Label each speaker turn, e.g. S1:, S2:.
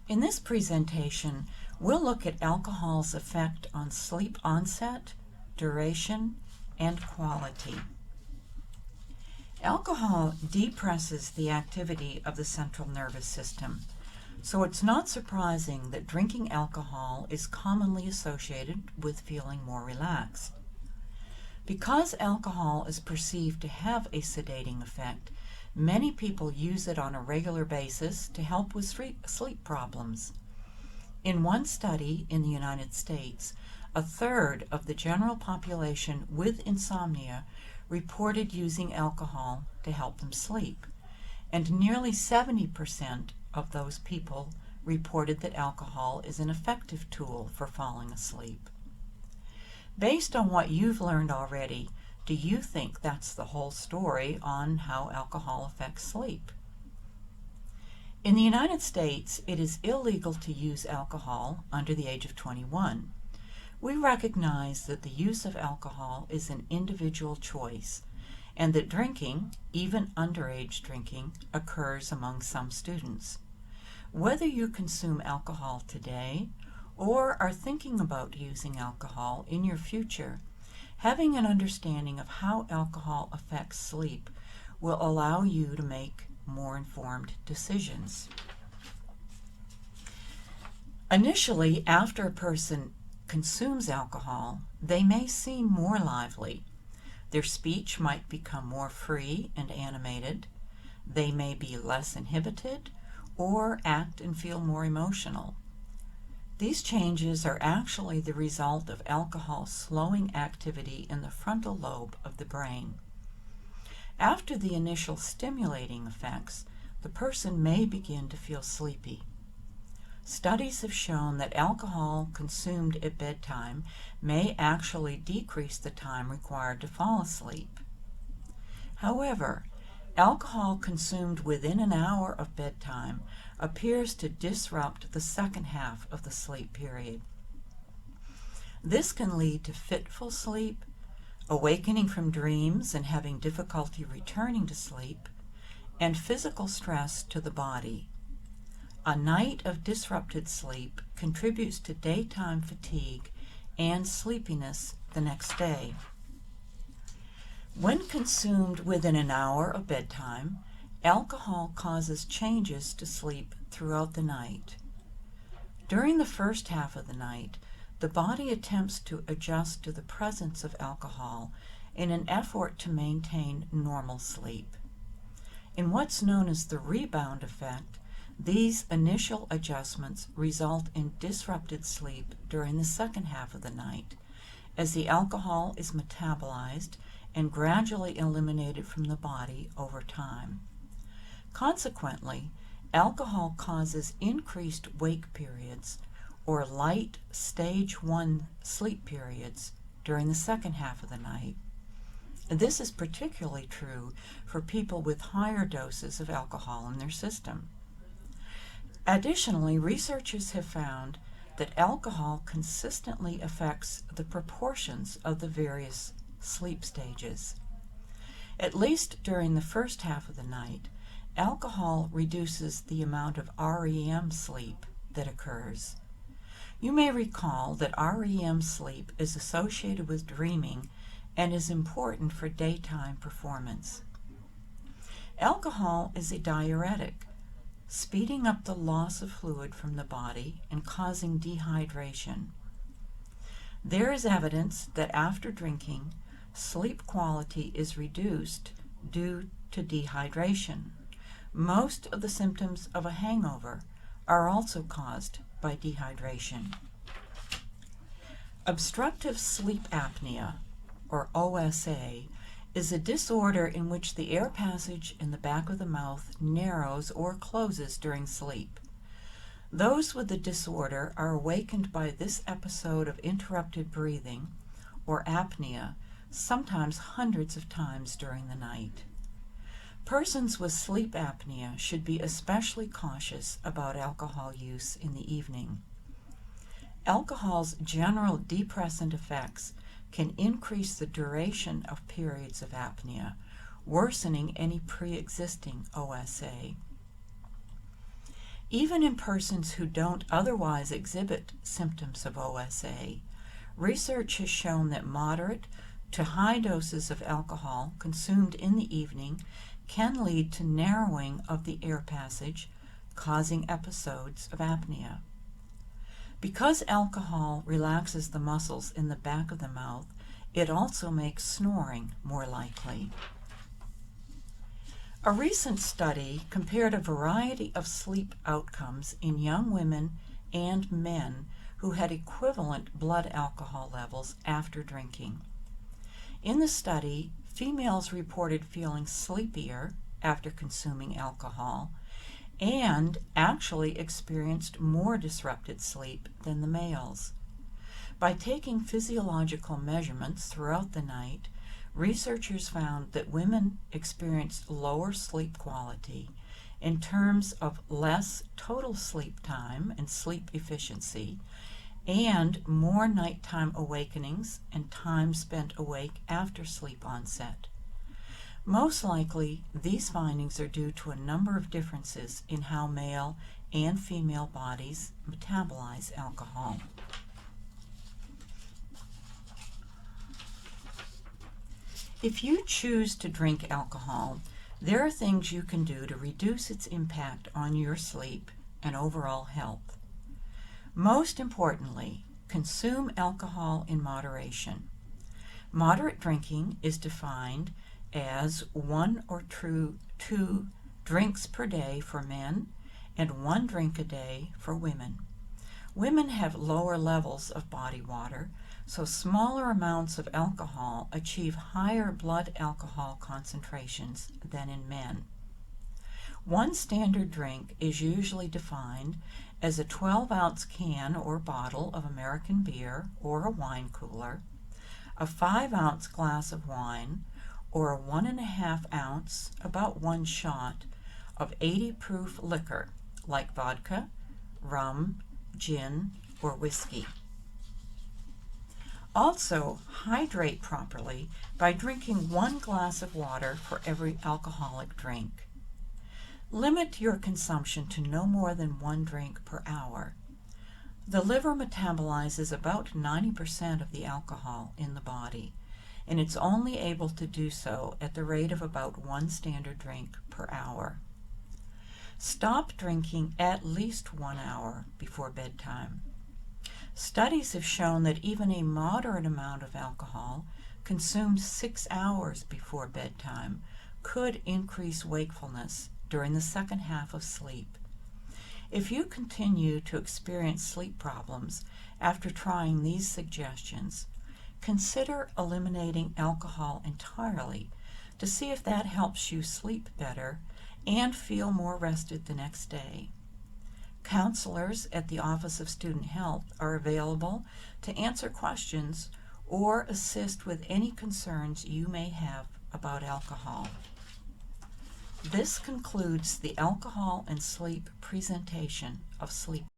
S1: In this presentation, we'll look at alcohol's effect on sleep onset, duration, and quality. Alcohol depresses the activity of the central nervous system, so it's not surprising that drinking alcohol is commonly associated with feeling more relaxed. Because alcohol is perceived to have a sedating effect, many people use it on a regular basis to help with sleep problems. In one study in the United States, a third of the general population with insomnia reported using alcohol to help them sleep, and nearly 70% of those people reported that alcohol is an effective tool for falling asleep. Based on what you've learned already, do you think that's the whole story on how alcohol affects sleep? In the United States, it is illegal to use alcohol under the age of 21. We recognize that the use of alcohol is an individual choice, and that drinking, even underage drinking, occurs among some students. Whether you consume alcohol today or are thinking about using alcohol in your future, having an understanding of how alcohol affects sleep will allow you to make more informed decisions. Initially, after a person consumes alcohol, they may seem more lively. Their speech might become more free and animated. They may be less inhibited or act and feel more emotional. These changes are actually the result of alcohol slowing activity in the frontal lobe of the brain. After the initial stimulating effects, the person may begin to feel sleepy. Studies have shown that alcohol consumed at bedtime may actually decrease the time required to fall asleep. However, alcohol consumed within an hour of bedtime appears to disrupt the second half of the sleep period. This can lead to fitful sleep, awakening from dreams and having difficulty returning to sleep, and physical stress to the body. A night of disrupted sleep contributes to daytime fatigue and sleepiness the next day. When consumed within an hour of bedtime, alcohol causes changes to sleep throughout the night. During the first half of the night, the body attempts to adjust to the presence of alcohol in an effort to maintain normal sleep. In what's known as the rebound effect, these initial adjustments result in disrupted sleep during the second half of the night, as the alcohol is metabolized and gradually eliminated from the body over time. Consequently, alcohol causes increased wake periods, or light stage 1 sleep periods, during the second half of the night. This is particularly true for people with higher doses of alcohol in their system. Additionally, researchers have found that alcohol consistently affects the proportions of the various sleep stages. At least during the first half of the night, alcohol reduces the amount of REM sleep that occurs. You may recall that REM sleep is associated with dreaming and is important for daytime performance. Alcohol is a diuretic, speeding up the loss of fluid from the body and causing dehydration. There is evidence that after drinking, sleep quality is reduced due to dehydration. Most of the symptoms of a hangover are also caused by dehydration. Obstructive sleep apnea, or OSA, is a disorder in which the air passage in the back of the mouth narrows or closes during sleep. Those with the disorder are awakened by this episode of interrupted breathing, or apnea, sometimes hundreds of times during the night. Persons with sleep apnea should be especially cautious about alcohol use in the evening. Alcohol's general depressant effects can increase the duration of periods of apnea, worsening any pre-existing OSA. Even in persons who don't otherwise exhibit symptoms of OSA, research has shown that moderate to high doses of alcohol consumed in the evening can lead to narrowing of the air passage, causing episodes of apnea. Because alcohol relaxes the muscles in the back of the mouth, it also makes snoring more likely. A recent study compared a variety of sleep outcomes in young women and men who had equivalent blood alcohol levels after drinking. In the study, females reported feeling sleepier after consuming alcohol and actually experienced more disrupted sleep than the males. By taking physiological measurements throughout the night, researchers found that women experienced lower sleep quality in terms of less total sleep time and sleep efficiency, and more nighttime awakenings and time spent awake after sleep onset. Most likely, these findings are due to a number of differences in how male and female bodies metabolize alcohol. If you choose to drink alcohol, there are things you can do to reduce its impact on your sleep and overall health. Most importantly, consume alcohol in moderation. Moderate drinking is defined as 1 or 2 drinks per day for men and 1 drink a day for women. Women have lower levels of body water, so smaller amounts of alcohol achieve higher blood alcohol concentrations than in men. One standard drink is usually defined as a 12-ounce can or bottle of American beer or a wine cooler, a 5-ounce glass of wine, or a 1.5 ounce, about 1 shot, of 80 proof liquor like vodka, rum, gin, or whiskey. Also, hydrate properly by drinking 1 glass of water for every alcoholic drink. Limit your consumption to no more than 1 drink per hour. The liver metabolizes about 90% of the alcohol in the body, and it's only able to do so at the rate of about 1 standard drink per hour. Stop drinking at least 1 hour before bedtime. Studies have shown that even a moderate amount of alcohol consumed 6 hours before bedtime could increase wakefulness during the second half of sleep. If you continue to experience sleep problems after trying these suggestions, consider eliminating alcohol entirely to see if that helps you sleep better and feel more rested the next day. Counselors at the Office of Student Health are available to answer questions or assist with any concerns you may have about alcohol. This concludes the alcohol and sleep presentation of Sleep.